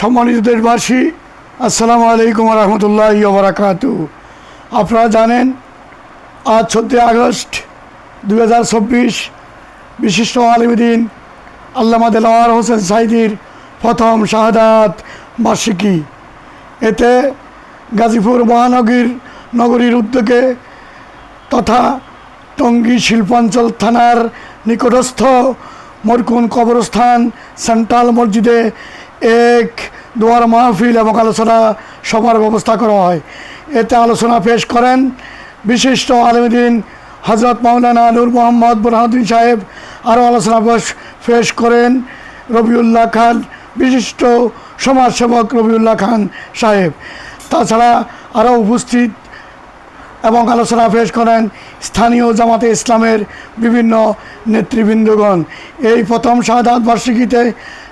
সম্মানিত দেশবাসী, আসসালামু আলাইকুম রহমতুল্লাহি ওয়া বারাকাতুহু। আপনারা জানেন আজ 14 আগস্ট 2024 বিশিষ্ট আলিমদ্দিন আল্লামা দেলোয়ার হোসেন সাঈদীর প্রথম শাহাদাত বার্ষিকী। এতে গাজীপুর নগরীর উদ্যোগে তথা টঙ্গী শিল্পাঞ্চল থানার নিকটস্থ মরকুন কবরস্থান সেন্ট্রাল মসজিদে এক দোয়ার মাহফিল এবং আলোচনা সভার ব্যবস্থা করা হয়। এতে আলোচনা পেশ করেন বিশিষ্ট আলিমদ্দিন হজরত মাওলানা নূর মোহাম্মদ বুরহানুদ্দিন সাহেব। আরও আলোচনা পেশ করেন রবিউল্লাহ খান, বিশিষ্ট সমাজসেবক রবিউল্লাহ খান সাহেব। তাছাড়া আরও উপস্থিত এবং আলোচনা পেশ করেন স্থানীয় জামাতে ইসলামের বিভিন্ন নেতৃবৃন্দগণ। এই প্রথম শাহাদাত বার্ষিকীতে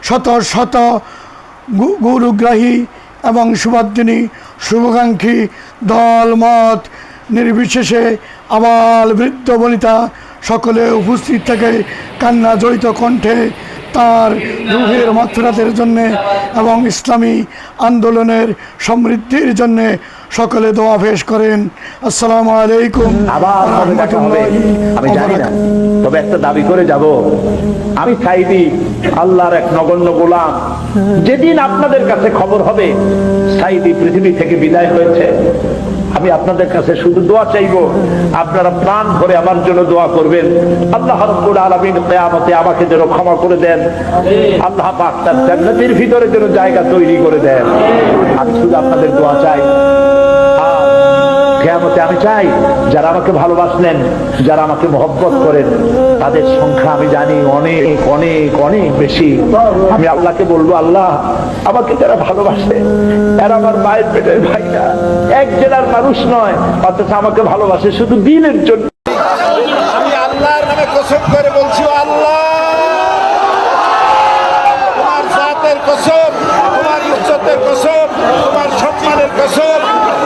শত শত গুরুগ্রাহী এবং শুভার্থিনী শুভাকাঙ্ক্ষী দল মত নির্বিশেষে আবাল বৃদ্ধ বনিতা সকলে উপস্থিত থেকে কান্না জড়িত কণ্ঠে তার রুহের মাগফিরাতের জন্যে এবং ইসলামী আন্দোলনের সমৃদ্ধির জন্যে সকলে দোয়া পেশ করেন। আসসালামু আলাইকুম। আমি জানি না, তবে একটা দাবি করে যাব, আমি সাঈদী আল্লাহর এক নগণ্য গোলাম। যেদিন আপনাদের কাছে খবর হবে সাঈদী পৃথিবী থেকে বিদায় হয়েছে, আমি আপনাদের কাছে শুধু দোয়া চাইবো, আপনারা প্রাণ ভরে আমার জন্য দোয়া করবেন। আল্লাহ রাব্বুল আলামিন কিয়ামতে আমাকে যেন ক্ষমা করে দেন, আল্লাহ পাক তার জান্নাতের ভিতরে যেন জায়গা তৈরি করে দেন। আমি শুধু আপনাদের দোয়া চাই। কিয়ামতে আমি চাই যারা আমাকে ভালোবাসলেন, যারা আমাকে মহব্বত করেন, তাদের সংখ্যা আমি জানি অনেক অনেক অনেক বেশি। আমি আল্লাহকে বলবো, আল্লাহ আমাকে যারা ভালোবাসে তারা আমার মায়ের পেটের ভাইরা, এক জেলার মানুষ নয়, অথচ আমাকে ভালোবাসে শুধু দিনের জন্য। আমি আল্লাহর নামে কসম করে বলছি, আল্লাহ তোমার জাতের কসম, তোমার ইজ্জতের কসম, তোমার সম্মানের কসম,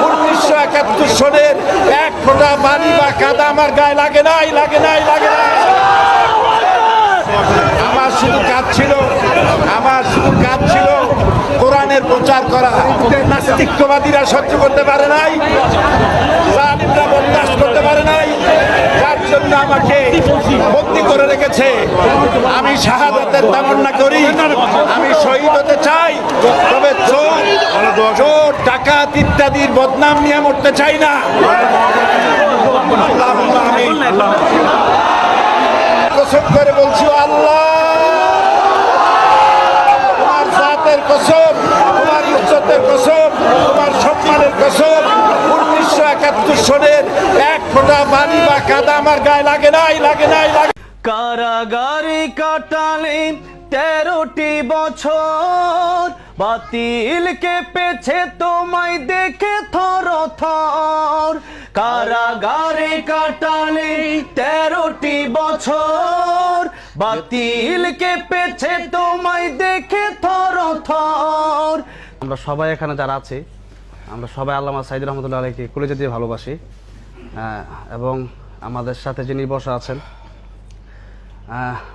1971 সনের এক ফোঁটা পানি বা কাদা আমার গায়ে লাগে নাই, লাগে নাই, লাগে নাই। আমার শুধু কাজ ছিল কোরআনের প্রচার করা। নাস্তিকবাদীরা সহ্য করতে পারে নাই, জালিমরা বরদাস্ত করতে পারে নাই, যার জন্য আমাকে বন্দী করে রেখেছে। আমি শাহাদাতের তামান্না করি, আমি শহীদ হতে চাই, তবে চোর ডাকাত ইত্যাদির বদনাম নিয়ে মরতে চাই না। আমি কসম করে বলছি, আল্লাহ তোমার জাতের কসম, তোমার ইজ্জতের কসম, তোমার সম্মানের কসম, 1971 সনের এক ফোঁটা পানি বা কাদা আমার গায়ে লাগে নাই, লাগে নাই, লাগে। কারাগারে কাটালে 13টি বছর, বাতিল কেঁপেছে তোমায় দেখে থর থর। কারাগারে কাটালে 13টি বছর, বাতিল কেঁপেছে তোমায় দেখে থর থর। আমরা সবাই এখানে যারা আছি, আমরা সবাই আল্লামা সাঈদী রহমতুল্লাহ আলাইহিকে কলিজা দিয়ে ভালোবাসি। এবং আমাদের সাথে যিনি বসা আছেন,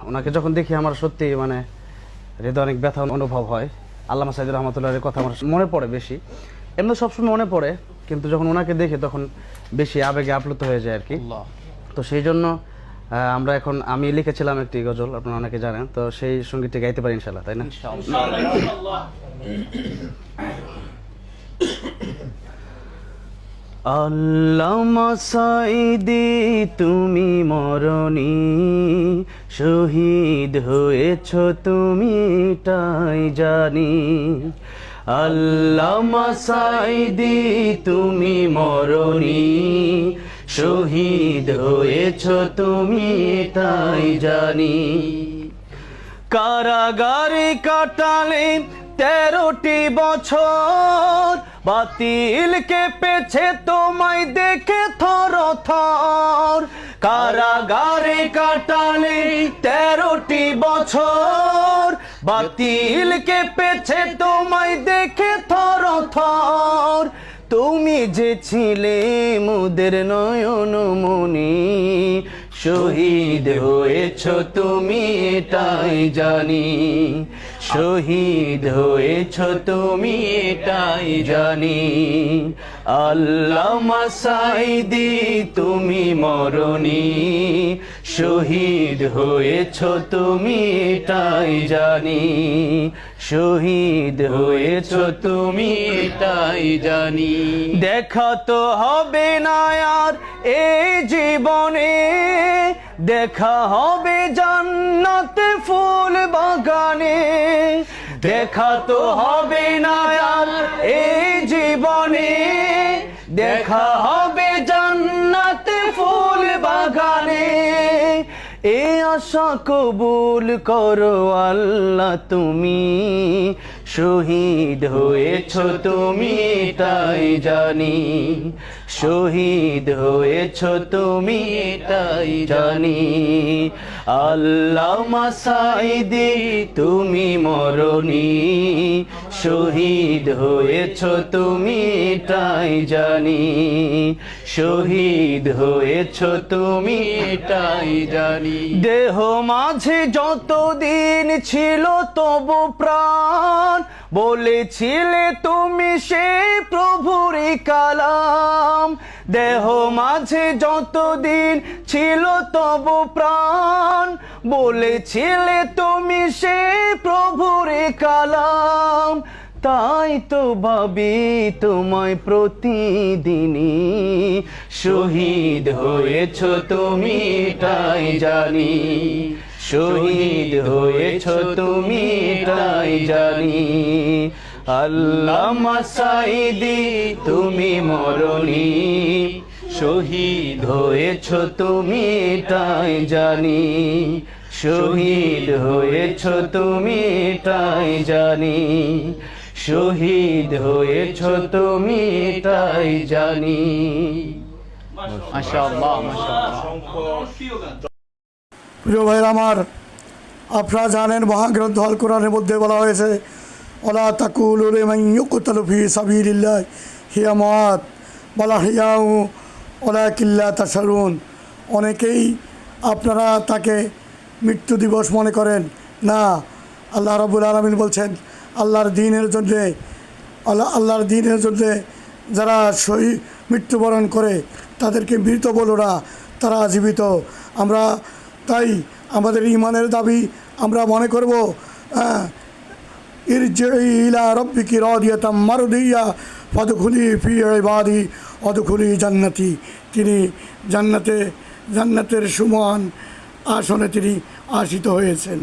ওনাকে যখন দেখি আমার সত্যি মানে হৃদয় অনেক ব্যথা অনুভব হয়। আল্লামা সাঈদী রহমতুল্লাহের কথা আমার মনে পড়ে বেশি, এমনি সবসময় মনে পড়ে, কিন্তু যখন ওনাকে দেখি তখন বেশি আবেগে আপ্লুত হয়ে যায় আর কি। তো সেই জন্য আমি লিখেছিলাম একটি গজল, আপনারা অনেকে জানেন, তো সেই সঙ্গীতটি গাইতে পারি ইনশাআল্লাহ, তাই না? আল্লামা সাঈদী তুমি মরণী, শহীদ হয়েছ তুমি এটাই জানি। আল্লামা সাঈদী তুমি মরণী, শহীদ হয়েছ তুমি এটাই জানি। কারাগারে কাটালে 13টি বছর, বাতিল কেঁপেছে তোমায় দেখে থর থর। কারাগারে কাটালে 13টি বছর, বাতিল কেঁপেছে তোমায় দেখে থর থর। তুমি যে ছিলে মোদের নয়ন মনি, শহীদ হয়েছ তুমি এটাই জানি। শহীদ হয়েছ তুমি এটাই জানি। আল্লামা সাঈদী তুমি মরণি, শহীদ হয়েছ তুমি এটাই জানি। শহীদ হয়েছ তুমি এটাই জানি। দেখা তো হবে না আর এই জীবনে, দেখা হবে জান্নাতে ফুল বাগানে। দেখা তো হবে না আর এই জীবনে, দেখা হবে জান্নাতে ফুল বাগানে। এ আশা কবুল করো আল্লাহ তুমি, শহীদ হয়েছ তুমি এটাই জানি। শহীদ হয়েছ তুমি এটাই জানি। আল্লামা সাঈদী তুমি মরণি, শহীদ হয়েছ তুমি এটাই জানি। শহীদ হয়েছ তুমি এটাই জানি। দেহ মাঝে যতদিন ছিল তবু প্রাণ, বলেছিলে তুমি সেই প্রভুরই কালাম। দেহ মাঝে যতদিন ছিল তবু প্রাণ, বলেছিলে তুমি সেই প্রভুরই কালাম। তাই তো ভাবি তোমায় প্রতিদিনই, শহীদ হয়েছ তুমি এটাই জানি। শহীদ হয়েছ তুমি এটাই জানি। আল্লামা সাঈদী তুমি মরণি, শহীদ হয়েছ তুমি এটাই জানি। শহীদ হয়েছ তুমি এটাই জানি। শহীদ হয়েছ তুমি এটাই জানি। মাশাআল্লাহ, মাশাআল্লাহ। প্রিয় ভাইয়ের আমার, আপনারা জানেন মহাগ্রন্থ আল কোরআনের মধ্যে বলা হয়েছে, ওয়ালা তাকুলু লিমান ইউকতালু ফি সাবিলিল্লাহ হিয়া মাওয়াত ওয়ালা হিয়াউ ওয়ালাকিন লা তাশউরুন। অনেকেই আপনারা তাকে মৃত্যু দিবস মনে করেন না। আল্লাহ রাব্বুল আলামিন বলছেন, আল্লাহর দ্বীনের জন্যে যারা শহীদ মৃত্যুবরণ করে তাদেরকে মৃত বলো না, তারা জীবিত। আমরা তাই আমাদের ঈমানের দাবি আমরা মনে করব, ইরজিই ইলা রাব্বিকি রাদিয়াতাম মারদিয়া ফাদখুলি ফি ইবাদি ওয়াদখুলি জান্নাতি। তিনি জান্নাতের সমান আসনে তিনি আসীত হয়েছেন।